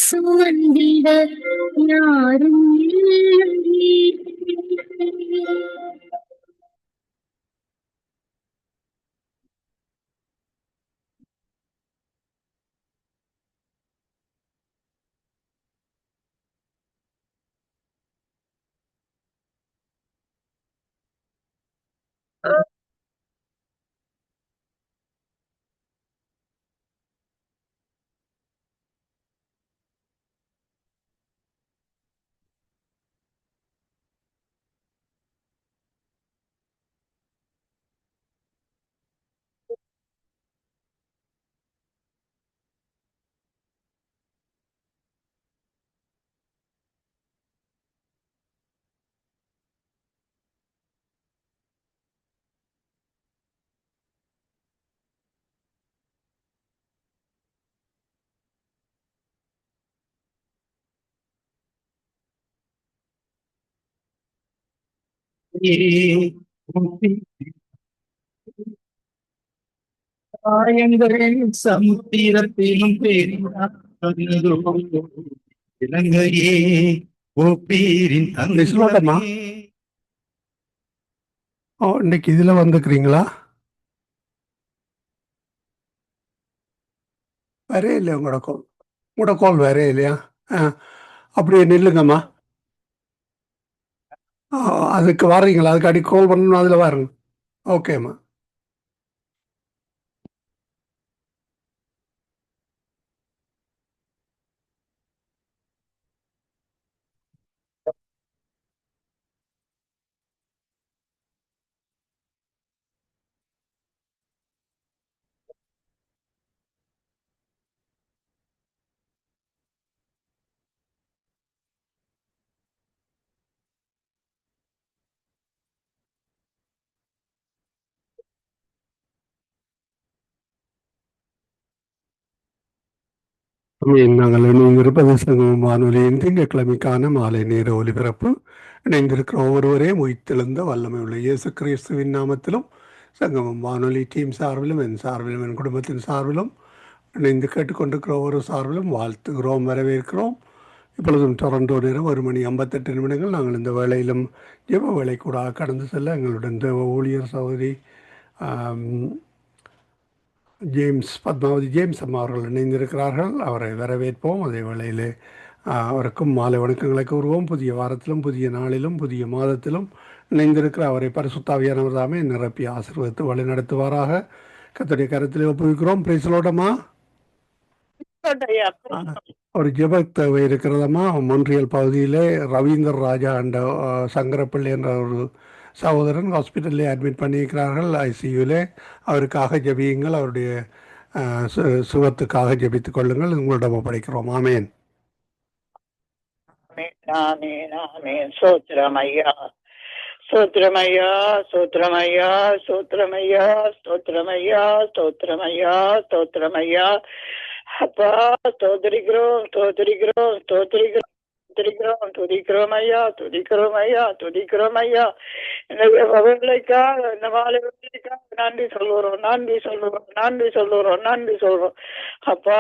சுமந்திட யாரும் இல்லை. காயங்களின் சமுத்திரத்திலும் இலங்கையே ஓப்பீரின் சொல்லட்டமா? இன்னைக்கு இதுல வந்துக்கிறீங்களா? வரே இல்லையா உங்களோட கால் வரே இல்லையா? அப்படியே நில்லுங்கம்மா. அதுக்கு வர்றீங்களா? அதுக்கு அடி கால் பண்ணணும், அதில் வரணும். ஓகேம்மா. நாங்கள் இணைந்திருப்பது சங்கமம் வானொலியின் திங்கட்கிழமைக்கான மாலை நேர ஒலிபரப்பு. இணைந்திருக்கிற ஒவ்வொருவரையும் உயிர்த்தெழுந்த வல்லமை உள்ள இயேசு கிறிஸ்துவின் நாமத்திலும் சங்கமம் வானொலி டீம் சார்பிலும் என் சார்பிலும் என் குடும்பத்தின் சார்பிலும் இணைந்து கேட்டுக்கொண்டிருக்கிற ஒவ்வொரு சார்பிலும் வாழ்த்துகிறோம், வரவேற்கிறோம். இப்பொழுதும் டொரண்டோ நேரம் 1:58 நாங்கள் இந்த வேளையிலும் ஜெப வேலை கூட கடந்து செல்ல எங்களுடன் தேவ ஊழியர் சகோதரி பத்மாவதி ஜேம்ஸ் அம்மா அவர்கள் இணைந்திருக்கிறார்கள். அவரை வரவேற்போம். அதே வேளையிலே அவருக்கும் மாலை வணக்கங்களை கூறுவோம். புதிய வாரத்திலும் புதிய நாளிலும் புதிய மாதத்திலும் இணைந்திருக்கிற அவரை பரிசுத்தாவியானவர் தாமே நிரப்பி ஆசீர்வதித்து வழி நடத்துவாராக கர்த்தருடைய கருத்தில் ஒப்புவிக்கிறோம். பிரைஸ்லோடமா ஒரு ஜெப தேவை இருக்கிறதம்மா. மொன்றியல் பகுதியிலே ரவீந்தர் ராஜா என்ற சங்கரப்பிள்ளை என்ற ஒரு சகோதரன் ஹாஸ்பிட்டலில் அட்மிட் பண்ணியிருக்கிறார்கள், ஐசியூவில். அவருக்காக ஜெபியுங்கள், அவருடைய சுகத்துக்காக ஜெபித்துக் கொள்ளுங்கள். உங்களிடம் ஒப்படைக்கிறோம். ஆமேன். சோத்திரமையா சோத்திரமையா சோத்திரமையா சோத்திரமையா சோத்திரமையா சோத்திரமையா சோத்திரமையா அப்பா ஸ்தோத்திரிக்கிறோம் ஸ்தோத்திரிக்கிறோம் ஸ்தோத்திரிக்கிறோம் துதிக்கிறோம் ஐயா, துதிக்கிறோம் ஐயா, துதிக்கிறோம் ஐயா. அவர்களுக்காக இந்த மாலைக்காக நன்றி சொல்லுறோம், நன்றி சொல்லுறோம், நன்றி சொல்லுறோம், நன்றி சொல்றோம். அப்பா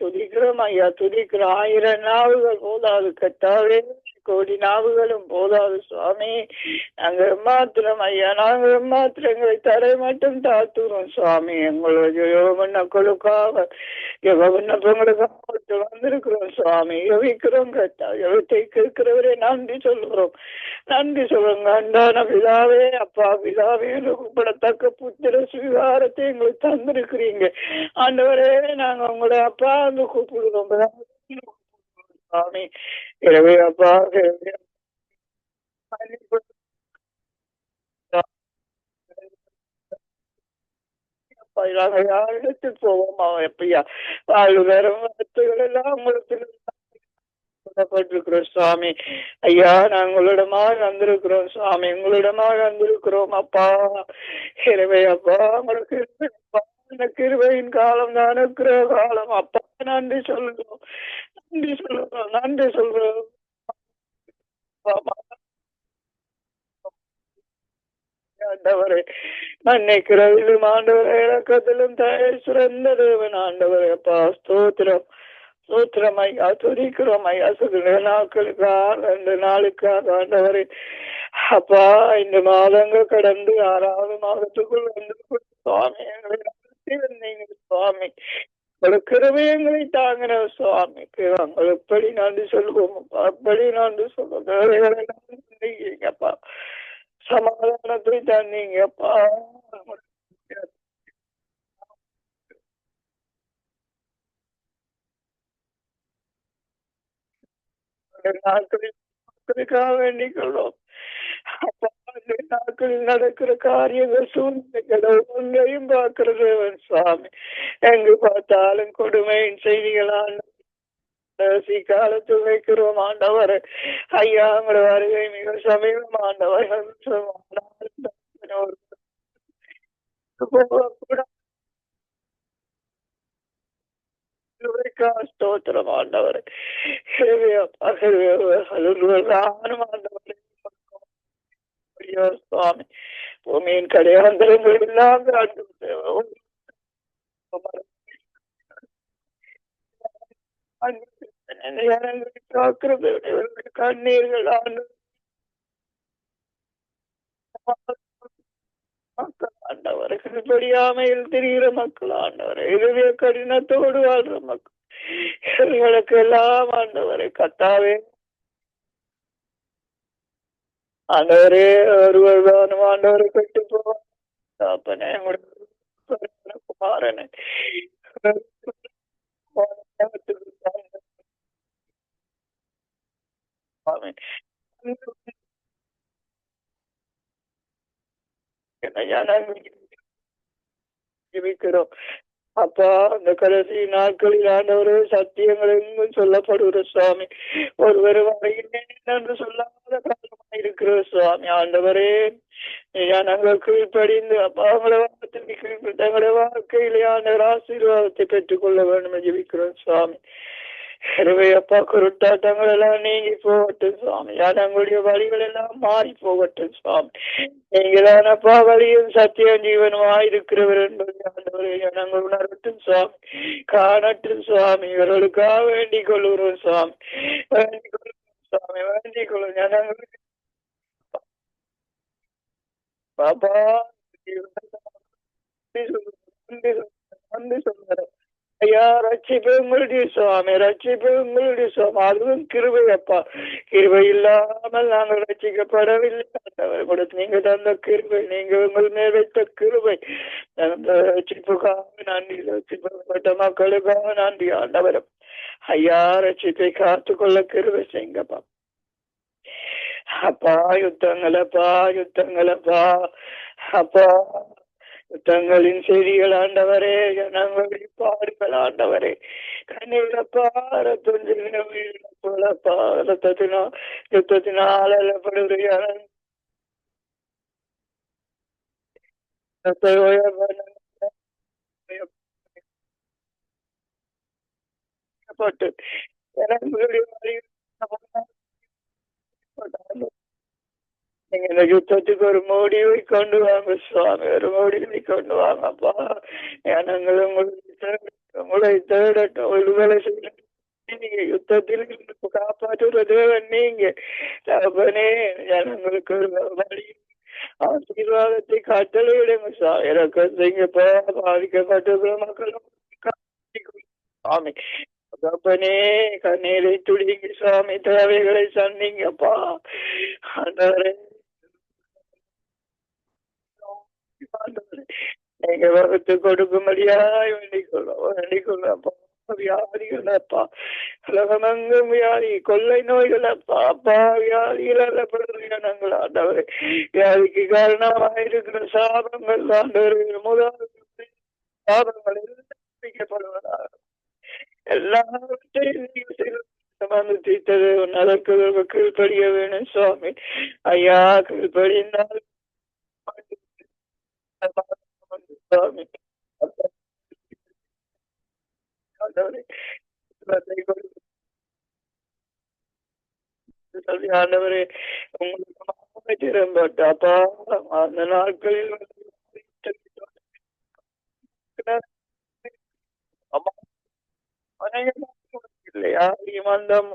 துதிக்கிறோம் ஐயா, துதிக்கிறோம். 1000 நாவுகள் போதாது கத்தாவே, கோடி நாவுகளும் போதாது சுவாமி. நாங்கள் மாத்திரம் ஐயா, நாங்கள் மாத்திரம் எங்களை தரை மட்டும் தாத்துறோம் சுவாமி. எங்களுடைய மக்களுக்காக விண்ணப்பங்களுக்காக வந்திருக்கிறோம் சுவாமி. யோகிக்கிறோம் கத்தா, யோகத்தை கேட்கிறவரே நன்றி சொல்லுகிறோம், நன்றி சொல்லுங்க. அன்றான பிதாவே, அப்பா பிதாவே, கூப்பிடத்தக்க புத்திர சுவிகாரத்தை எங்களுக்கு தந்திருக்கிறீங்க ஆண்டவரே. நாங்க உங்களை அப்பா வந்து கூப்பிடுறோம் சுவாமி. எனவே அப்பா யாரிடத்தில் போவோம் எப்பயா வாழ்வுகளும் எல்லாம் உங்களுக்கு சுவாமி. ஐயா நாங்களிடமாக வந்திருக்கிறோம் சுவாமி, உங்களிடமாக வந்திருக்கிறோம் அப்பா. எனவே அப்பா உங்களுக்கு கிருபையின் காலம் தான் இருக்கிற காலம் அப்பா. நன்றி சொல்லுறோம், நன்றி சொல்லுறோம், நன்றி சொல்றோம். ஆண்டவரே. மன்னிக்கிறதிலும் ஆண்டவரே, இறக்கத்திலும் தயை சிறந்த தேவன் ஆண்டவரே. அப்பா ஸ்தோத்திரம் ஸ்தோத்திரம் ஐயா, துதிக்கிறோம் ஐயா. சுகிற நாட்களுக்காக, 2 நாளுக்காக ஆண்டவரே. அப்பா இந்த மாதங்கள் கடந்து 6வது மாதத்துக்குள் வந்து சுவாமி எங்களை நடத்தி வந்தீங்க சுவாமி. கிருபையங்களை தாங்கின சுவாமிக்கு நாங்கள் எப்படி நன்றி சொல்லுவோம், அப்படி நன்றி சொல்லுங்கப்பா. சமாதானத்தை தந்தீங்கப்பா. நாட்களுக்காக வேண்டிக் கொள்வோம். அப்பா இந்த நாட்களில் நடக்கிற காரியங்கள் சூழ்நிலைகளை ஒன்றையும் பார்க்கிறது சுவாமி. எங்கு பார்த்தாலும் கொடுமையின் செய்திகளால் காலத்தில் வைக்கிறோம் ஆண்டவர். ஐயா உங்களோட வருகை மிக சமீபம் ஆண்டவர். ஸ்தோத்திரம் ஆண்டவர். சுவாமி பூமியின் கடையாந்தரங்கள் எல்லாம் கண்ணீர்கள் ஆண்டவர்கள் படியாமையில் தெரிகிற மக்கள் ஆண்டவரை, இறுதிய கடினத்தோடு வாழ்ற மக்கள் இவர்களுக்கு எல்லாம் ஆண்டவரை கத்தாவே ஆண்டவரே ஒருவர் தானும் ஆண்டவரை கட்டு போவாப்பனே குமாரனை ஜெபிக்கிறோம் அப்பா. அந்த கடைசி நாட்களில் ஆண்டவரே சத்தியங்கள் எங்கும் சொல்லப்படுகிற சுவாமி. ஒருவர் வரையிலே என்று சொல்லாத காரணமாக இருக்கிற சுவாமி ஆண்டவரே. நாங்கள் கீழ்ப்படிந்து அப்பா அவங்கள வார்த்தைக்கு கீழ்ப்படி தங்களுடைய வாழ்க்கையிலே ஆண்டவர் ஆசீர்வாதத்தை பெற்றுக் கொள்ள வேண்டும் ஜெபிக்கிறோம் சுவாமி. எனவே அப்பா குருட்டாட்டங்கள் எல்லாம் நீங்கி போகட்டும் சுவாமி. எங்களுடைய வழிகள் எல்லாம் மாறி போகட்டும் சுவாமி. நீங்களான அப்பா வழியும் சத்தியம் ஜீவனுமா இருக்கிறவர் என்பதை ஆண்டவரை நாங்கள் உணரட்டும் சுவாமி. காணட்டும் சுவாமி. இவர்களுக்காக வேண்டிக் கொள்கிறோம் சுவாமி. வேண்டிக் கொள்ளும் சுவாமி. வேண்டிக் கொள்ளும் ஜனங்களுக்கு பாப்பா நன்றி சொல்கிறேன் ஐயா. ரட்சிப்பு உங்களுடைய சுவாமி, ரட்சிப்பு உங்களுடைய சுவாமி. அதுவும் கிருபை அப்பா. கிருபை இல்லாமல் நாங்கள் ரட்சிக்கப்படவில்லை. நீங்க தந்த கிருபை, நீங்க உங்கள் மேல் வைத்த கிருபை. அந்த ரட்சிப்புக்காக நன்றி. ரட்சிக்கப்பட்ட மக்களுக்காக நன்றி ஆண்டவரம். ஐயா ரட்சிப்பை காத்துக்கொள்ள கிருபை செய்யுங்கப்பா. அப்பா யுத்தங்களப்பா, யுத்தங்களப்பா அப்பா. யுத்தங்களின் செய்திகள் ஆண்டவரே, ஜனங்களுடைய பாடுகள் ஆண்டவரே. கண்ணீரப்பா ரத்தத்தினாலப்பா, யுத்தத்தினால் அல்லப்படுகிற இந்த யுத்தத்துக்கு ஒரு முடிவை கொண்டு வாங்க சுவாமி. ஒரு முடிவை கொண்டு வாங்கப்பா. ஜனங்கள் உங்களை தேடட்டும், விடுதலை செய்யட்டும். நீங்க யுத்தத்தில் காப்பாற்றுற தேவன் நீங்க. தகப்பனே ஜனங்களுக்கு ஒரு வழி ஆசீர்வாதத்தை கட்டளையிடுங்க சாமி. இறக்கம் செய்யுங்கப்பா. பாதிக்கப்பட்டிருக்கிற மக்களும் சாமி. தகப்பனே கண்ணீரை துடிங்க சுவாமி. தேவைகளை சந்திங்கப்பா ஆண்டவரே. நீங்க வகுத்து கொடுக்கும்படியாய் வேண்டிக் கொள்ளப்பா. வியாதிகள் அப்பா, உலகமெங்கும் வியாதி, கொள்ளை நோய்கள் அப்பா. அப்பா வியாதிகள் அல்லப்படுகிற நாங்கள் ஆண்டவரே. வியாதிக்கு காரணமாக இருக்கிற சாபங்கள் ஆண்டவரே, முதல் சாபங்கள் எல்லாம் எல்லாவற்றையும் தீர்த்தது. அதற்கு கீழ்படிய வேணும் சுவாமி. ஐயா கீழ்படிந்தால் சுவாமி ஆண்டவரே உங்களுக்கு திறம்பட்டாப்பா அந்த நாட்களில் இல்லையா மந்தம்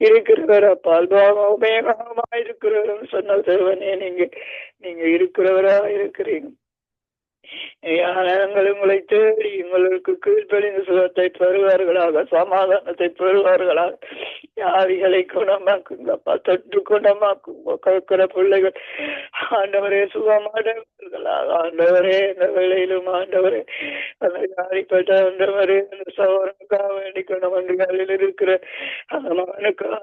இருக்கிறவர் உபயோகமா இருக்கிறவர் சொன்ன தேவனே நீங்க நீங்க இருக்கிறவரா இருக்கிறீங்க. உங்களை தேடி உங்களுக்கு கீழ்ப்படிந்த சுகத்தை பெறுவார்களாக, சமாதானத்தை பெறுவார்களாக. வியாதிகளை குணமாக்குங்கப்பா, தொற்று குணமாக்குங்க. கேட்கிற பிள்ளைகள் ஆண்டவரே சுகமானவர்களாக, ஆண்டவரே இந்த வேளையிலும் ஆண்டவரே அந்த வியாதிப்பட்ட ஆண்டவரே அந்த சோழனுக்காக வேண்டிக்கணும். வண்டிகளில் இருக்கிற அந்த மகனுக்காக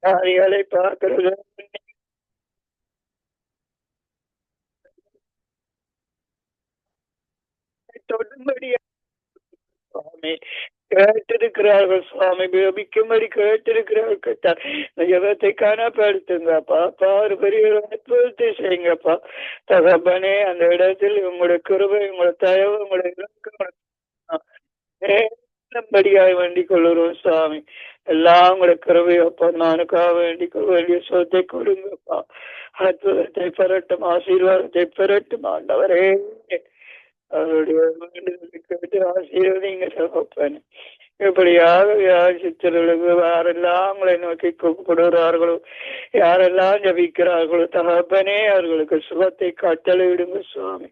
வியாதிகளை பார்க்கிறது தொடும்படியா சுவாமி கேட்டிருக்கிறார்கள். சுவாமி விபிக்கும்படி கேட்டிருக்கிறார்கள். கேட்டார் ஜபத்தை காணப்படுத்துங்கப்பா. அப்பா ஒரு பெரிய அற்புதத்தை செய்யுங்கப்பா. தகப்பனே அந்த இடத்தில் உங்களுடைய கிருபை, உங்களுடைய தயவு, உங்களுடைய படியாய் வேண்டிக் கொள்ளுறோம் சுவாமி. எல்லாம் உங்களுடைய கிருபையப்பா நானுக்காக வேண்டிக் வேண்டிய சொத்தை கொடுங்கப்பா. அற்புதத்தை பெறட்டும், ஆசீர்வாதத்தை பெறட்டும் ஆண்டவரே. அவருடைய வேண்டுதலை கேட்டு ஆசீர்வதிங்க தகப்பன். எப்படியாக வியாசித்தவர்களுக்கு யாரெல்லாம் உங்களை நோக்கி கூப்பிடுகிறார்களோ, யாரெல்லாம் ஜபிக்கிறார்களோ தகப்பனே அவர்களுக்கு சுகத்தை கட்டளையிடுங்க சுவாமி.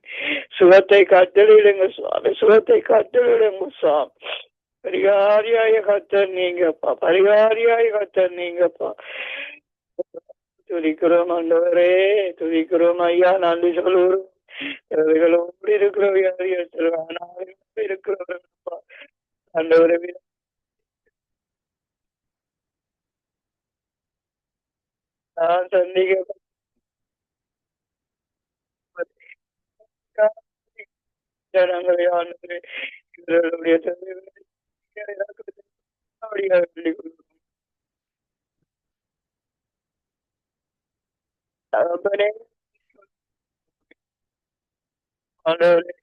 சுகத்தை கட்டளையிடுங்க சுவாமி. சுகத்தை கட்டளையிடுங்க சுவாமி. பரிகாரியாய கத்தர் நீங்கப்பா. பரிகாரியாய கத்தர் நீங்கப்பா. துதிக்கிறோம் ஆண்டவரே, துதிக்கிறோம் ஐயா. நன்றி சொல்லுவோம். இவைகளோடு இருக்கிற வியாதிகள் இருக்கிறவர்களப்பா ஆண்டவரே நான் சந்திக்க ஜனங்களை ஆண்டவரே இவர்களுடைய தகப்பனே ஆண்டவரே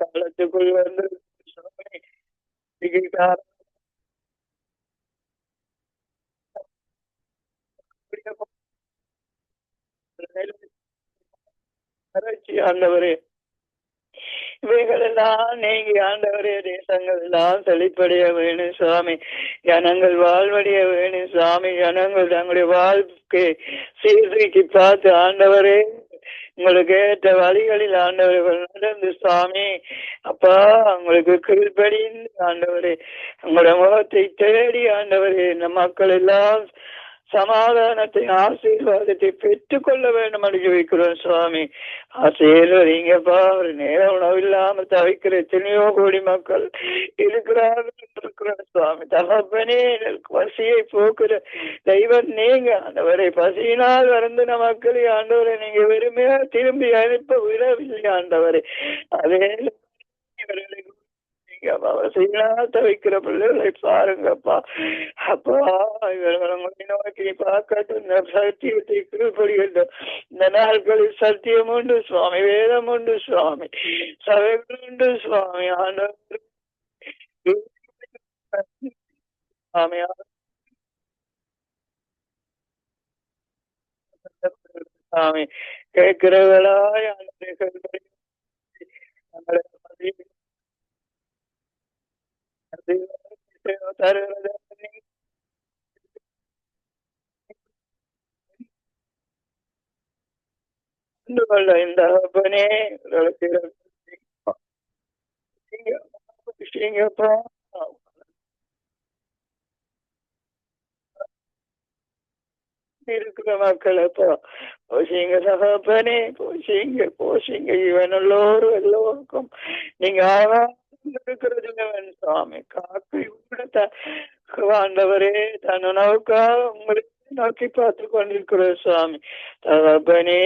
காலத்துக்குள் வந்து ஆண்டவரே இவைகளெல்லாம் நீங்க ஆண்டவரே தேசங்கள் எல்லாம் செழிப்படைய வேணும் சுவாமி. ஜனங்கள் வாழ்வடைய வேணும் சுவாமி. ஜனங்கள் தங்களுடைய வாழ்க்கை சீர்தூக்கி பார்த்து ஆண்டவரே உங்களுக்கு ஏற்ற வழிகளில் ஆண்டவர்கள் நடந்து சுவாமி அப்பா உங்களுக்கு கீழ்படிந்து ஆண்டவரே உங்களுடைய முகத்தை தேடி ஆண்டவரே இந்த மக்கள் எல்லாம் சமாதானத்தை ஆசீர்வாதத்தை பெற்றுக் கொள்ள வேண்டும் என்று ஜெபிக்கிறோம் சுவாமி. ஆசீர்வதிங்கப்பா. ஒரு நேர உணவு இல்லாமல் தவிக்கிற எத்தனையோ கோடி மக்கள் இருக்கிறார்கள் சுவாமி. தகப்பனே பசியை போக்குற தெய்வம் நீங்க ஆண்டவரை. பசியினால் வருந்தின மக்களை ஆண்டவரை நீங்க வெறுமையா திரும்பி அனுப்ப விடவில்லை ஆண்டவரை. அதே வைக்கிற பிள்ளைகளை பாருங்கப்பா. அப்பா இவர்களை நோக்கி பார்க்கட்டும். சத்தியத்தை கீழ்படுகின்றோம். இந்த நாட்களில் சத்தியம் உண்டு சுவாமி. வேதம் உண்டு சுவாமி. சபைகள் உண்டு சுவாமி. ஆண்டவர் சுவாமி கேட்கிறவர்களாய் இந்த அப்பனே இருக்கிற மக்களப்பா போஷிங்க சகப்பனே. போஷிங்க போஷிங்க இவனல்லோரும் எல்லோருக்கும் நீங்க இருக்கிறது சுவாமி. காக்கை ஆண்டவரே தன் உணவுக்காக உங்களுக்கு நோக்கி பார்த்து கொண்டிருக்கிற சுவாமி. தகப்பனே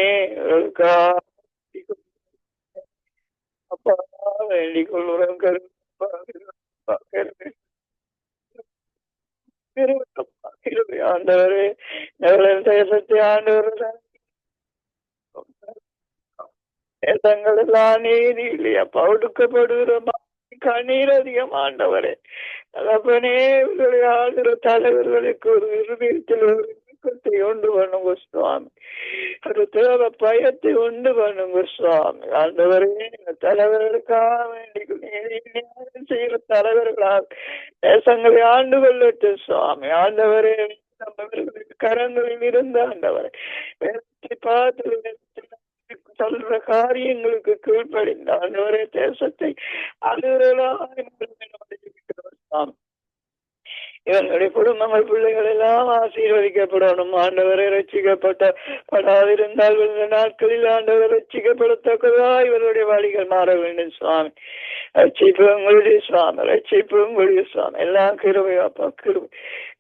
அப்பா வேண்டிக் கொள்ளுறோம். ஆண்டவரே தேசத்தை ஆண்டவர் தேசங்கள் எல்லாம் நீதி இல்லையா ஒடுக்கப்படுகிற கண்ணீர் அதிகம் ஆண்டவரே. தகப்பனே, இவர்களை ஆளுகிற தலைவர்களுக்கு ஒரு இருதயத்தில் ஒரு இறுக்கத்தை உண்டு பண்ணுங்க சுவாமி. ஒரு தேவ பயத்தை உண்டு பண்ணுங்க சுவாமி. ஆண்டவரே, இந்த தலைவர்களுக்காக வேண்டி நியாயம் செய்கிற தலைவர்களால் தேசங்களை ஆண்டு கொள்ளட்டு சுவாமி. ஆண்டவரே, நம்மவர்களுக்கு கரங்களில் இருந்த ஆண்டவரை பார்த்து சொல்ற காரியங்களுக்கு கீழ்ப்படிந்த ஆண்டவரே, தேசத்தை அலுவலாக இவர்களுடைய குடும்பங்கள் பிள்ளைகள் எல்லாம் ஆசீர்வதிக்கப்படணும். ஆண்டவரை ரட்சிக்கப்படாதிருந்தால் இந்த நாட்களில் ஆண்டவர் ரட்சிக்கப்படத்தக்கதா இவருடைய வழிகள் மாற வேண்டும் சுவாமி. ரட்சிப்பு உங்களுடைய சுவாமி, ரட்சிப்பு உங்களுடைய சுவாமி. எல்லாம் கிருபை அப்பா, கிருபை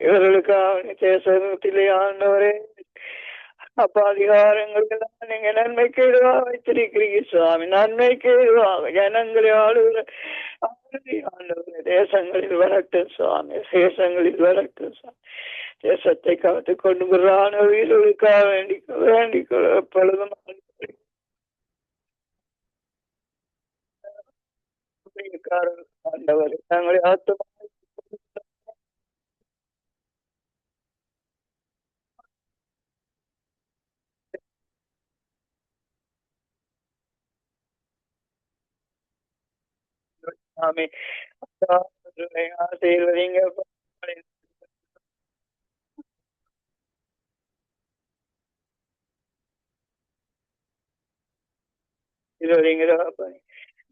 இவர்களுக்காக தேசத்திலே ஆண்டவரே அப்பா அதிகாரங்கள் எல்லாம் நீங்க நன்மைக்கு எதுவாக வைத்திருக்கிறீங்க சுவாமி. நன்மைக்கு எதுவாக ஜனங்களை ஆளுகிற ஆண்டவரே தேசங்களில் வரட்டும் சுவாமி, தேசங்களில் வரட்டும் சுவாமி. தேசத்தை காத்து கொண்டு வரான உயிர்களுக்காக வேண்டிக் எப்பொழுதும் ஆண்டவரே தங்களை ஆத்மா சாமி ஆசீர்வதிங்க.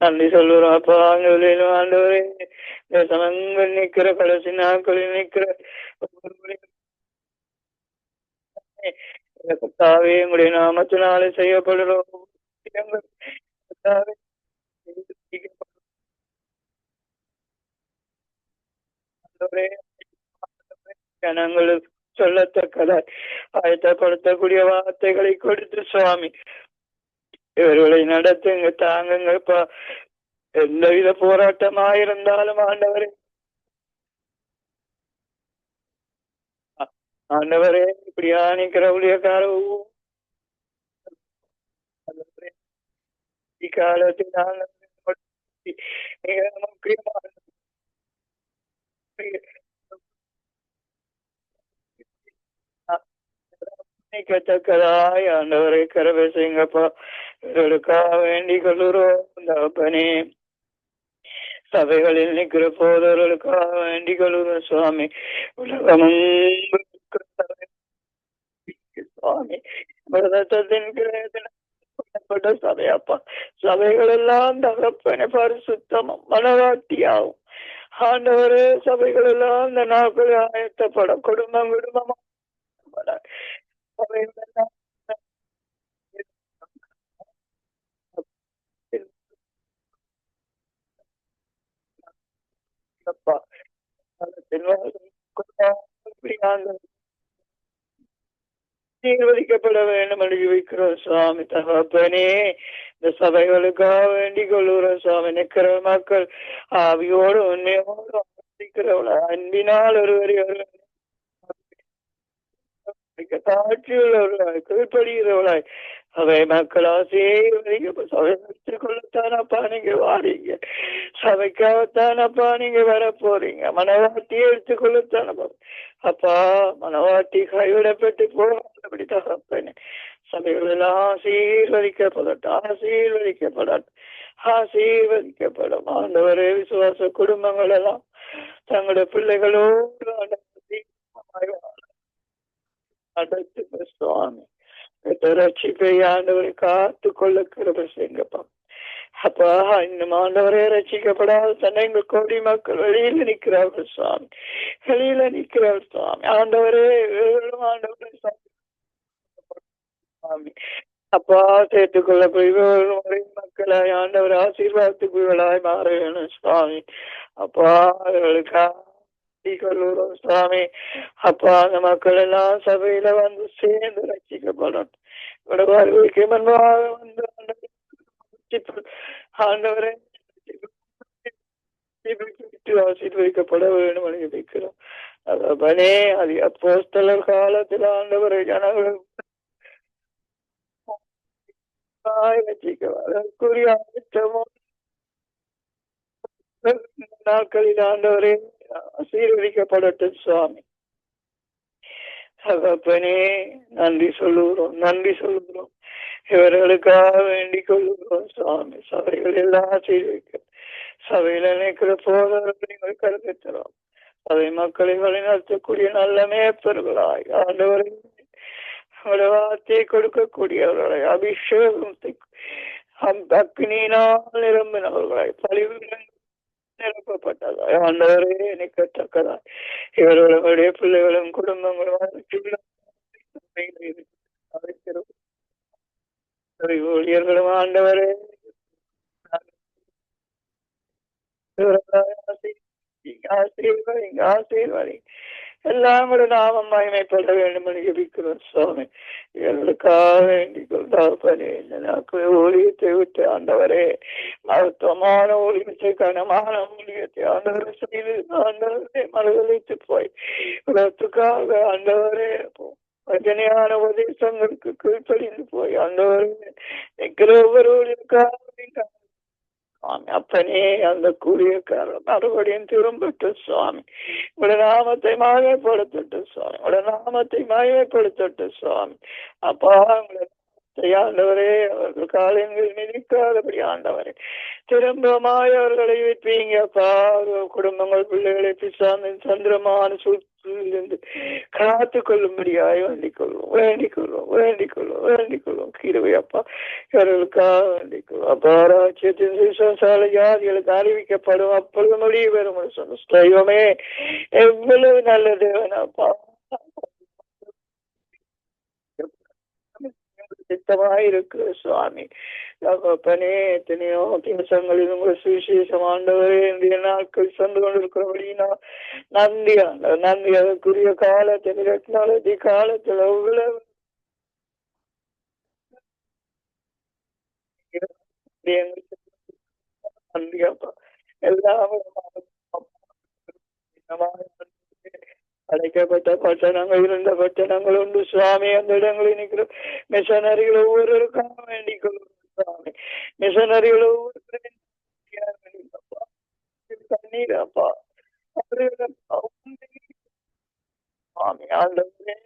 நன்றி சொல்லுறோம் அப்பா. ஆண்டவரே, சமங்கள் நிக்கிற கடைசி நாட்களில் நிக்கிற கர்த்தாவே, உங்களுடைய நாமத்தினாலே செய்யப்படுறோம் ஜனங்களுக்கு சொல்லத்தக்கதாய் ஆயத்தப்படுத்தக்கூடிய வார்த்தைகளை கொடுத்து சுவாமி இவர்களை நடத்துங்க, தாங்குங்கப்பா. எந்தவித போராட்டமாயிருந்தாலும் ஆண்டவரே, ஆண்டவரே இப்படியா நிக்கிற ஊழியக்கார காலத்தில் மிக முக்கியமான தக்கதாய் ஆண்டவரை கரவை செய்யுங்கப்பா. இவர்களுக்காக வேண்டிக் கொள்ளுறோம் தகப்பனே. சபைகளில் நிற்கிற போதவர்களுக்காக வேண்டிக் கொள்ளுறோம் சுவாமி. உலகமும் சுவாமி சபையப்பா, சபைகள் எல்லாம் தகப்பன பரிசுத்தமும் மனவாட்டியாகும் ஆண்டவரே. சபைகள் எல்லாம் இந்த நாட்களில் ஆயத்தப்படும் குடும்பம் குடும்பமா சபைகள் எல்லாம் ஆசீர்வதிக்கப்பட வேண்டும் எழுதி வைக்கிறோம் சுவாமி. தகப்பனே, இந்த சபைகளுக்காக வேண்டிக் கொள்ளுகிறோம் சுவாமி. நிற்கிற மக்கள் ஆவியோடு உண்மையோடு அன்பினால் ஒருவரை தாழ்ச்சியுள்ளவர்களாய் கீழ்ப்படுகிறவர்களாய் சபை மக்கள் சபை கொள்ளத்தானப்பா நீங்க வாரீங்க. சபைக்காகத்தானப்பா நீங்க வர போறீங்க. மனவாட்டியை எடுத்துக்கொள்ளத்தானப்பா அப்பா. மனவாட்டி கைவிடப்பட்டு போகாதபடி தகப்பனே சபைகள் எல்லாம் ஆசீர்வதிக்கப்படட்டும், ஆசீர்வதிக்கப்படட்டும், ஆசீர்வதிக்கப்படும். ஆண்டவரே, விசுவாச குடும்பங்கள் எல்லாம் தங்களுடைய பிள்ளைகளோடு அடைத்து சுவாமி ரட்சிப்பை ஆண்டவரை காத்து கொள்ள கிருபை செய்யுங்கப்பா. அப்பா, இன்னும் ஆண்டவரே ரட்சிக்கப்படாத தன்னைங்கள் கோடி மக்கள் வெளியில நிற்கிறார்கள் சுவாமி, வெளியில நிற்கிறார்கள் சுவாமி. ஆண்டவரே, ஆண்டவரே சுவாமி அப்பா சேர்த்துக்கொள்ள போய் மக்களாய் ஆண்டவர் ஆசீர்வாதத்துக்குள்ளாய் மாற வேணும் சுவாமி. அப்பா அவர்களுக்கா சுவாமி. அப்பா, அந்த மக்கள் எல்லாம் சபையில வந்து சேர்ந்து ரட்சிக்கப்படும். வருகைக்கு முன்பாக வந்து ஆண்டவரை ஆசீர்வதிக்கப்பட வேண்டும் வைக்கிறோம். அதே அது அப்போஸ்தலர் காலத்தில் ஆண்டவரை ஜனங்கள் ரட்சிக்க நாட்களில் ஆண்டவரே ஆசீர்வதிக்கப்படட்டும் சுவாமி. தகப்பனே நன்றி சொல்லுகிறோம், நன்றி சொல்லுகிறோம். இவர்களுக்காக வேண்டிக் கொள்ளுகிறோம் சுவாமி. சபைகள் எல்லாம் ஆசீர்வதிக்க, சபையில் நினைக்கிற போதவர்கள் கருத்துறோம். சபை மக்களை வழிநடத்தக்கூடிய நல்ல மேற்பர்களாய் ஆண்டவரை வார்த்தையை கொடுக்கக்கூடியவர்களை அபிஷேகத்தை அக்னியினால் நிரம்பினவர்களாய் பழிவுடன் நிரப்பப்பட்டதாய் ஆண்டவரே நிற்கத்தக்கதாய் இவர்களுடைய பிள்ளைகளும் குடும்பங்களும் ஊழியர்களும் ஆண்டவரே ஆசீர்வதி எல்லாம் கூட நாமம் மகிமைப்பட வேண்டும் என்று ஜெபிக்கிறோம் சுவாமி. இவர்களுக்காக வேண்டிக் கொண்டாப்பனே இந்த நாட்களை ஊழியத்தை விட்டு ஆண்டவரே மருத்துவமான ஊழியத்தை கனமான ஊழியத்தை ஆண்டவரை செய்து ஆண்டவரை மறுதளித்து போய் உலகத்துக்காக ஆண்டவரே வஞ்சனையான உபதேசங்களுக்கு கீழ்ப்படிந்து போய் ஆண்டவரே நிற்கிற ஒவ்வொரு ஊழியருக்காக சுவாமி அப்பனே அந்த கூலியக்காரர் மறுபடியும் திரும்பட்டு சுவாமி. உடைய நாமத்தை மகிமைப்படுத்தட்டு சுவாமி, உடைய நாமத்தை மகிமைப்படுத்தட்டு சுவாமி. அப்பா ஆண்டவரே அவர்கள் காலங்கள் மிதிக்காதபடி ஆண்டவரே திரும்பமாய் அவர்களை வைப்பீங்கப்பா. குடும்பங்கள் பிள்ளைகளை பிசாந்தின் சந்திரமான சூழ்நிலிருந்து காத்து கொள்ளும்படியாய் வேண்டிக் கொள்வோம், வேண்டிக் கொள்வோம், வேண்டிக் கொள்வோம், வேண்டிக் கொள்வோம். கிருபையப்பா இவர்களுக்காக வேண்டிக் கொள்வோம். அப்பா ராஜ்யத்தின் விசுவாசால ஜாதிகளுக்கு அறிவிக்கப்படும் அப்பொழுது முடிவு பெறும் தெய்வமே எவ்வளவு நல்ல தேவனப்பா. சித்தமாயிருக்கு சுவாமி. தகப்பனே எத்தனையோ தேசங்களில் உங்கள் சுவிசேஷம் ஆண்டவரே இந்திய நாட்கள் சென்று கொண்டிருக்கிறபடினா நன்றி ஆண்டவர், நன்றி. அதற்குரிய காலத்தில் டெக்னாலஜி காலத்தில் அவ்வளவு நன்றி அப்பா. எல்லாம் அடைக்கப்பட்ட பட்டணங்கள் இருந்த பட்டணங்கள் உண்டு சுவாமி. அந்த இடங்களில் நிற்கிற மிஷனரிகள் ஒவ்வொருவருக்காக வேண்டிக் கொள்ளும் சுவாமி. மிஷனரிகள் ஒவ்வொரு தண்ணீரப்பா சுவாமி ஆண்டவரே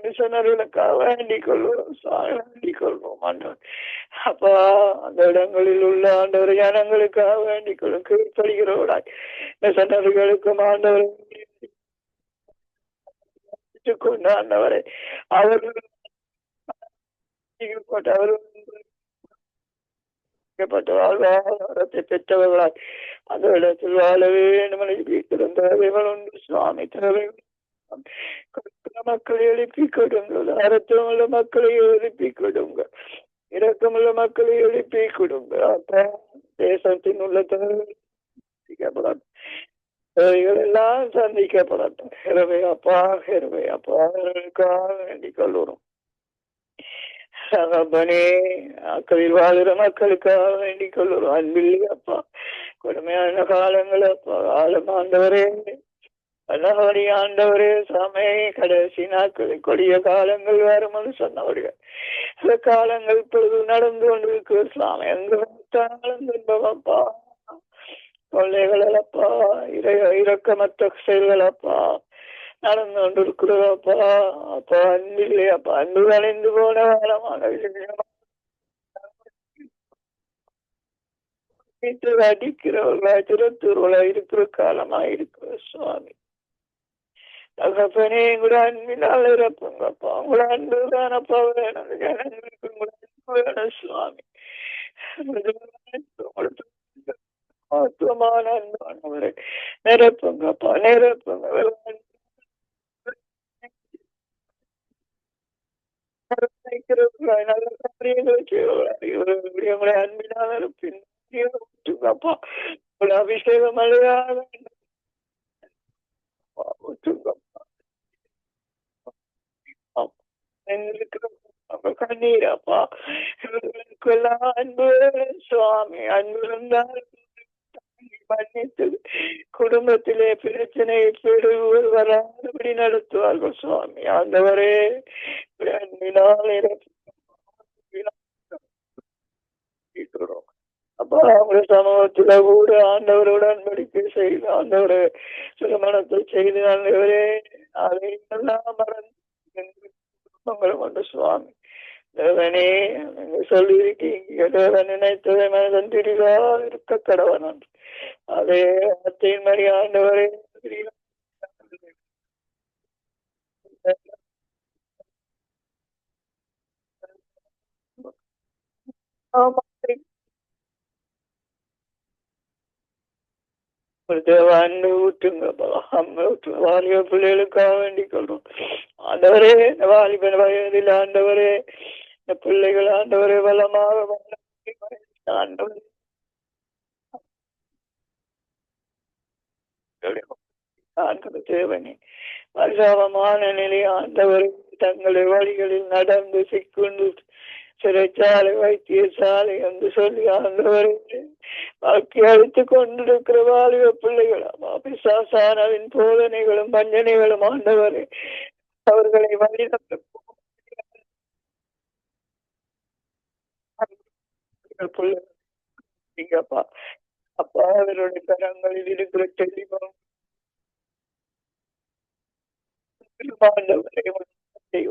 மிஷனர்களுக்காக வேண்டிக் கொள்வோம் சுவாமி, வேண்டிக் கொள்வோம் ஆண்டவர். அப்பா அந்த இடங்களில் உள்ள ஆண்டவர் ஜனங்களுக்காக வேண்டிக் கொள்ளும் கீழ்ப்படுகிறவராய் மிஷனர்களுக்கும் ஆண்டவர் கொண்டு ஆண்டவரை அவர்கள் வாழ்வாதாரத்தை பெற்றவர்களாய் அந்த இடத்தில் வாழ வேண்டும் தேவைகள் உண்டு சுவாமி. தேவைகள் மக்களை எழுப்பி கொடுங்கள், அரசமுள்ள மக்களை எழுப்பி கொடுங்கள், இரக்கமுள்ள மக்களை எழுப்பி கொடுங்கள். அப்பா தேசத்தின் உள்ள தேவைகள் எல்லாம் சந்திக்கப்படட்டும். எனவே அப்பா அவர்களுக்காக வேண்டிக் கொள்ளுறோம். சகபனே அக்களில் வாழ்கிற மக்களுக்காக வேண்டிக் கொள்ளுறோம். அன்பில்லை அப்பா கொடுமையான காலங்கள் அப்பா ஆழமாண்டவரே அழகாடி ஆண்டவரே சமய கடைசி நாட்களில் கொடிய காலங்கள் வரும்னு சொன்னவர்கள் சில காலங்கள் இப்பொழுது நடந்து கொண்டிருக்கிற சாமி எங்காலும் துன்பமப்பா கொள்ளைகளப்பா இரக்கமற்ற செயல்களப்பா நடந்து கொண்டிருக்கிறதப்பா. அப்பா அன்பில்லையப்பா அன்பு அடைந்து போன காலமாக அடிக்கிறவர்களாய் திருத்தூர்களாய் இருக்கிற காலமாக இருக்கிற சுவாமி. தகப்பனே கூட அன்பினால் இறப்புங்கப்பா. உங்களோட அன்பு தானப்பா வேணும் ஜனங்களுக்கு. உங்களோட அன்பு வேணும் சுவாமி. மகத்துவமான அன்பானவரை நிரப்புங்கப்பா, நிரப்புங்க. நல்ல காரியங்களை செய்வங்களை அன்பினால் இருப்பீங்கப்பா. உங்களோட அபிஷேகம் அழையாக கண்ணீரப்பா இவர்களுக்கெல்லாம் அன்பு சுவாமி. அன்பு இருந்தால் மன்னித்து குடும்பத்திலே பிரச்சனையை வராதபடி நடத்துவார்கள் சுவாமி. ஆண்டவரே அப்பா அவங்களுடைய சமூகத்துல கூட ஆண்டவரோட அன்படிக்கை செய்து ஆண்டவரை திருமணத்தை செய்து ஆண்டவரே அதை எல்லாம் மறந்து கொண்டு சுவாமி தேவனே நீங்க சொல்லியிருக்கீங்க தேவன் நினைத்ததை மனிதன் திரிவா இருக்க கடவன் என்று அதே வார்த்தையின் மாதிரி ஆண்டவரே தேவாண்டு ஊற்றுங்கப்பா அம்மா ஊற்று வாலிப பிள்ளைகளுக்காக வேண்டிக் கொள்றோம் ஆண்டவரே இந்த வாலிப வயதில் ஆண்டவரே இந்த பிள்ளைகள் ஆண்டவரே வளமாக ஆண்டவரே ஆண்டவர் தேவனே பரிதாபமான நிலை ஆண்டவரை தங்களுடைய வழிகளில் நடந்து சிக்குண்டு சிறைச்சாலை வைத்தியசாலை என்று சொல்லி ஆண்டவரை வாழ்க்கை அழித்துக் கொண்டிருக்கிற வாலிப பிள்ளைகளும் பிசாசானவின் போதனைகளும் வஞ்சனைகளும் ஆண்டவரை அவர்களை வழி பிள்ளைகள் அப்பா அவருடைய கரங்களில் இருக்கிற தெளிவும்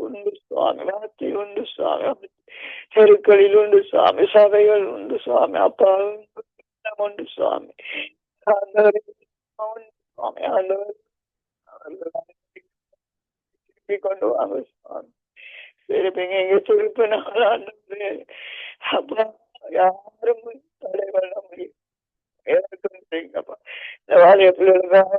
உண்டு சுவாமி வார்த்தை உண்டு சுவாமி தெருக்களில் உண்டு சுவாமி சபைகள் உண்டு சுவாமி அப்பா உண்டு சுவாமி ஆண்டவரே சுவாமி ஆண்டவர் திருப்பி கொண்டு வாங்க சுவாமி திருப்பிங்க எங்க திருப்பினால ஆண்டவரே அப்பா யாரும் தடை பண்ண முடியும் எனக்கும் செய்யுங்கப்பா இந்த வாலிய பிள்ளைகளுக்காக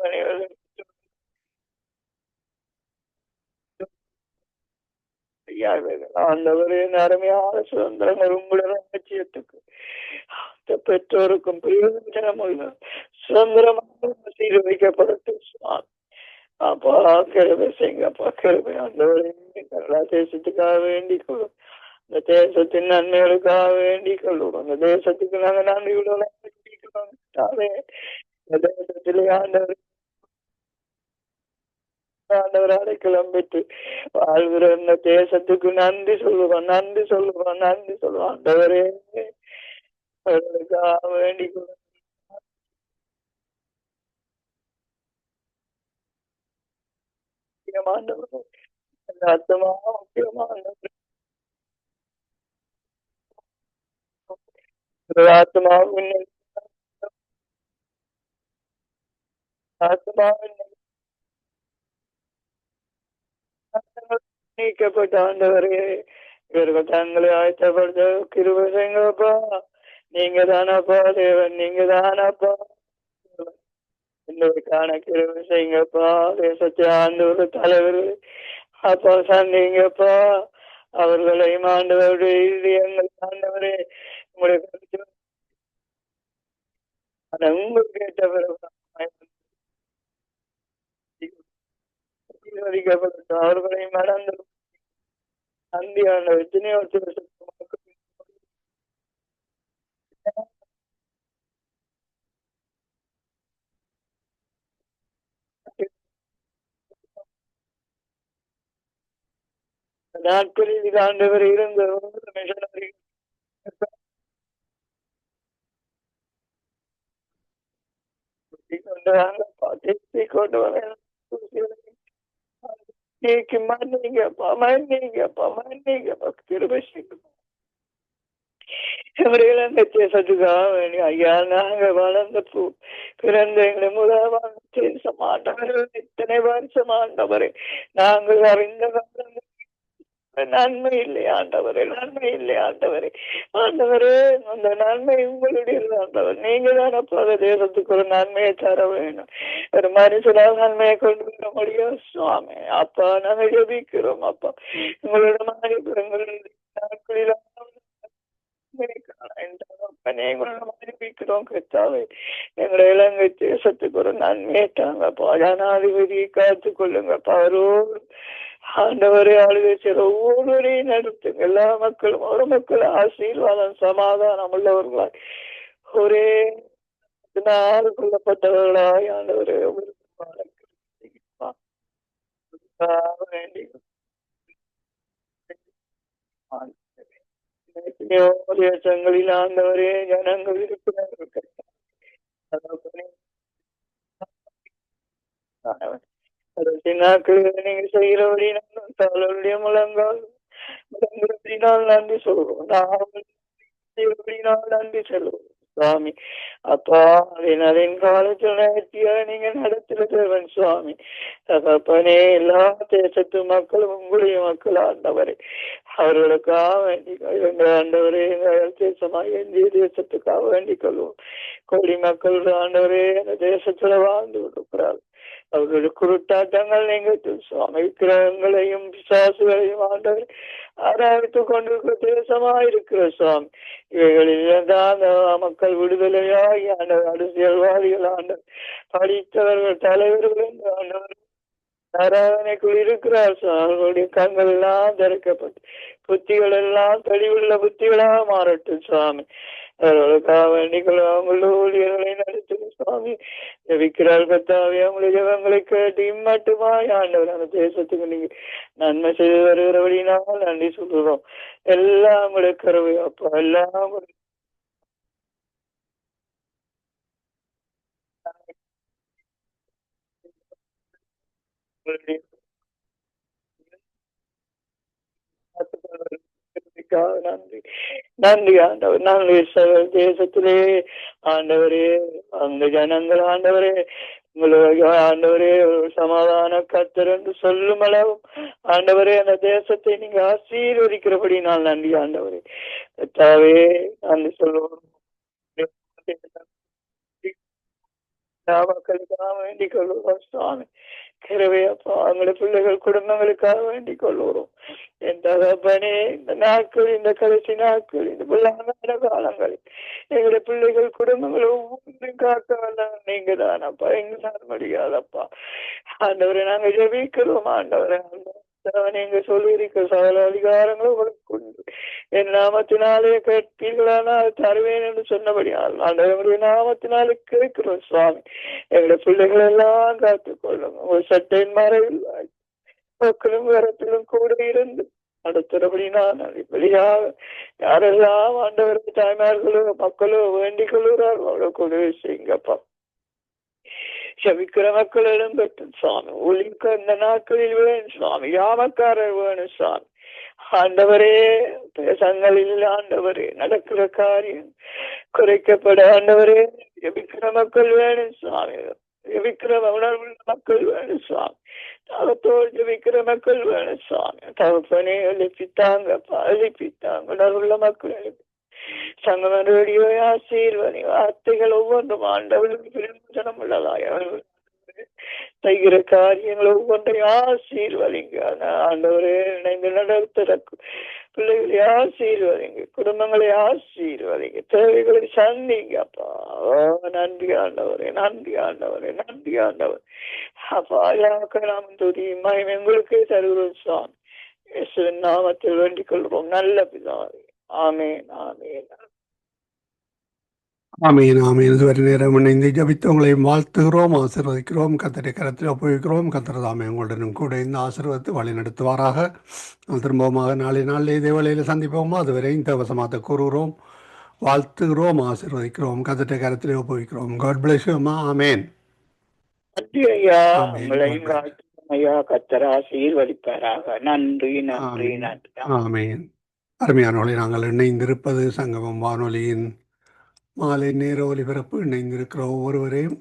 ஆண்டவரே அருமையான சுதந்திரங்கள் உங்களுடைய லட்சியத்துக்கு பெற்றோருக்கும் பிரயோஜனம் உள்ள சுதந்திரமாக சீர்வைக்கப்படட்டும் சுவாமி அப்பா கிருபை செய்யுங்கப்பா கிருபை ஆண்டவரே எல்லா தேசத்துக்காக வேண்டிக் கொள்ளும் இந்த தேசத்தின் நன்மைகளுக்காக வேண்டிக் கொள்ளும் அந்த தேசத்துக்கு நாங்கள் நன்றியுடன் இந்த தேசத்திலே ஆண்டவர் ஆண்டவராக கிளம்பிட்டு வாழ்கிற இந்த தேசத்துக்கு நன்றி சொல்லுவோம் நன்றி சொல்லுவோம் நன்றி சொல்லுவோம் ஆண்டவரே அவர்களுக்காக வேண்டிக் கொள்ளும் நீக்கப்பட்ட ஆண்டவரே இவர்கள் தங்களை ஆயத்தப்படுத்த கிருபை செய்யுங்கப்பா நீங்க தானப்பா தேவன் நீங்க தானப்பா காண கிருபை செய்யுங்கப்பா தேசத்தை ஆண்டு தலைவர்கள் அப்பா சந்திங்கப்பா அவர்களை ஆண்டவருடைய ஆண்டவரே உங்களுடைய உங்களுக்கு கேட்ட அவர்களை மறந்து நந்தியான எத்தனையோ நாட்களில் ஆண்டவர் இருந்த மிஷனரி கொண்டு வர மன்னிங்கப்பா மன்னிங்கப்பா மன்னிங்கப்பா கிருபை இவர்கள் தேசத்துக்காக வேண்டி ஐயா நாங்க வளர்ந்த பிறந்த எங்களை முதலாக தேசம் ஆண்டவர்கள் இத்தனை வருஷம் ஆண்டவரே நாங்கள் அறிந்த நன்மை இல்லை ஆண்டவரே நன்மை இல்லை ஆண்டவரே ஆண்டவரே அந்த நன்மை உங்களுடைய ஆண்டவர் நீங்க தான் அப்பா தேசத்துக்கு ஒரு நன்மையை தர வேணும் ஒரு மனுஷனாக நன்மையை கொண்டு வர முடியும் சுவாமி அப்பா நாங்கள் ஜெபிக்கிறோம் அப்பா உங்களோட மாநிலங்களுடைய நாட்களில் எங்களை இலங்கை தேசத்துக்கு ஒரு நன்மையை தாங்கப்பா ஜனாதிபதியை காத்துக் கொள்ளுங்கப்பா அவரோடு ஆண்டவரே ஆளுகை செய்கிற ஒவ்வொருவரையும் நடத்துங்க எல்லா மக்களும் ஒரு மக்கள் ஆசீர்வாதம் சமாதானம் உள்ளவர்களாய் ஒரே கொள்ளப்பட்டவர்களாய் ஆண்டவரே வேண்டி எத்தனையோ தேசங்களில் ஆண்டவரே ஜனங்கள் இருக்கிறார்கள் தகப்பனே. கடைசி நாட்களில் நீங்க செய்கிறபடி நாங்கள் தாளருடைய முழங்கால் முழங்குறபடினால் நன்றி சொல்றோம். நாங்கள் செய்கிறபடினால் நன்றி சொல்றோம் சுவாமி. அப்பா அதன் காலத்தில் நேர்த்தியா நீங்க நடத்துற தேவன் சுவாமி. தகப்பனே எல்லா தேசத்து மக்களும் உங்களுடைய மக்கள் ஆண்டவரே, அவர்களுக்காக வேண்டி எங்கள் ஆண்டவரே எங்கள் தேசமாக இந்திய தேசத்துக்காக வேண்டிக் கொள்வோம். கோடி மக்கள் ஆண்டவரே அந்த தேசத்துல வாழ்ந்து கொண்டிருக்கிறார்கள். அவர்களுடைய குருட்டாட்டங்கள் நீங்க சுவாமி விக்கிரகங்களையும் பிசாசுகளையும் ஆண்டவர் ஆராய்த்து கொண்டிருக்கிற தேசமா இருக்கிற சுவாமி. இவைகளில்தான் மக்கள் விடுதலையாகி ஆண்டவர் அரசியல்வாதிகள் ஆண்டவர் படித்தவர்கள் தலைவர்கள் என்று ஆண்டவர் ஆராதனைக்குள் இருக்கிறார். அவர்களுடைய கண்கள் எல்லாம் திறக்கப்பட்டு புத்திகள் எல்லாம் தெளிவுள்ள புத்திகளாக மாறட்டும் சுவாமி. அவர்களுக்காக வேண்டிகள் அவங்களோட ஊழியர்களை நடத்தும் சுவாமி. ஜபிக்கிறார் கத்தாவே அவங்களுடைய ஜபங்களை கேட்டு இம்மட்டுமாய் ஆண்டவர் அந்த தேசத்துக்கு நீங்க நன்மை செய்து வருகிறபடினால் நன்றி சொல்லுறோம். எல்லாம் உங்களுடைய கருவை அப்பா எல்லாம் நன்றி நன்றி ஆண்டவர். நாங்கள் தேசத்திலே ஆண்டவரே அந்த ஜனங்கள் ஆண்டவரே உங்களுடைய ஆண்டவரே சமாதான கர்த்தர் என்று சொல்லும் அளவும் ஆண்டவரே அந்த தேசத்தை நீங்க ஆசீர்வதிக்கிறபடி நான் நன்றி ஆண்டவரே. கர்த்தாவே நன்றி சொல்லுவோம். மக்களுக்காக வேண்டிக் கொள்ளுவோம் சுவாமி. கிருபையப்பா அவங்களுடைய பிள்ளைகள் குடும்பங்களுக்காக வேண்டிக் கொள்ளுவோம். என் தகப்பனே இந்த நாட்கள் இந்த கடைசி நாட்கள் இந்த பிள்ளைங்க காலங்களில் எங்களுடைய பிள்ளைகள் குடும்பங்களை ஒவ்வொன்றையும் காக்க வல்ல நீங்க தானப்பா, எங்களால் முடியாதப்பா ஆண்டவரை நாங்க ஜெபிக்கிறோம். ஆண்டவரை நீங்க சொல்லியிருக்க சகல அதிகாரங்களும் உங்களுக்கு உண்டு. என் நாமத்தினாலே கேட்பீர்களானால் தருவேன் என்று சொன்னபடியால் ஆண்டவருடைய நாமத்தினாலே கேட்கிறோம் சுவாமி. எங்களுடைய பிள்ளைகள் எல்லாம் காத்துக்கொள்ளும். உங்கள் சட்டையின் மறைவில் மக்களும் வரத்திலும் கூட இருந்து நடத்துறபடி நான் வெளியாக யாரெல்லாம் ஆண்டவர்கள் தாய்மார்களோ மக்களோ வேண்டிக் கொள்கிறார்கள் அவ்வளோ கூட செய்யுங்கப்பா. சபிக்கிற மக்களிடம் பெற்றும் சுவாமி ஒளிக்க இந்த நாட்களில் வேணும் சுவாமி. யாமக்காரர் வேணும் சுவாமி. ஆண்டவரே தேசங்களில் ஆண்டவரே நடக்கிற காரியம் குறைக்கப்பட ஆண்டவரே ஜபிக்கிற மக்கள் வேணும் சுவாமி. ஜபிக்கிற உணர்வுள்ள மக்கள் வேணும் சுவாமி. தகத்தோடு ஜபிக்கிற மக்கள் வேணும் சுவாமி. தகப்பனே எழுப்பித்தாங்கப்பா, எழுப்பித்தாங்க உணர்வுள்ள மக்கள் எழுப்பி சங்கம ரேடியோ ஆசீர்வதி வார்த்தைகள் ஒவ்வொன்றும் ஆண்டவர்களுக்கு பிரயோஜனம் உள்ளதாய் அவர்கள் செய்கிற காரியங்கள் ஒவ்வொன்றையும் ஆசீர்வதிங்க. ஆண்டவரே இணைந்து நடத்துற பிள்ளைகளை ஆசீர்வதிங்க, குடும்பங்களை ஆசீர்வதிங்க, தேவைகளை சந்திங்கப்பா. நன்றி ஆண்டவரே, நன்றி ஆண்டவரே, நன்றி ஆண்டவர். அப்பா யாக்க நாம் துதியும் மகிமை எங்களுக்கே தருகிறோம் சுவாமி. இயேசுவின் நாமத்தில் வேண்டிக் கொள்வோம் நல்ல பிதாவே. ஆமேன் ஆமேன் ஆமீன் ஆமீன். இதுவரை நேரம் இணைந்து ஜபித்தவங்களை வாழ்த்துகிறோம், ஆசீர்வதிக்கிறோம். கத்தரை கரத்தில் ஒப்புவிக்கிறோம். கத்தர் தாமே உங்களுடனும் கூட இந்த ஆசீர்வாதத்தை வழி நடத்துவாராக. திரும்பமாக நாளில் இதே வேளையில் சந்திப்போமா? அதுவரை இந்த வசமாத்த கூறுகிறோம், வாழ்த்துகிறோம், ஆசீர்வதிக்கிறோம். கத்தரை கரத்தில் ஒப்புவிக்கிறோம். காட் பிளஸ் யூ அம்மா. ஆமேன். நன்றி ஐயா, உங்களையும் ஐயா கத்தர் ஆசீர்வதிப்பாராக. நன்றி நன்றி நன்றி. ஆமேன். அருமையானவர்களை, நாங்கள் இணைந்திருப்பது சங்கமம் வானொலியின் மாலை நேர ஒலிபரப்பு. இணைந்திருக்கிற ஒவ்வொருவரையும்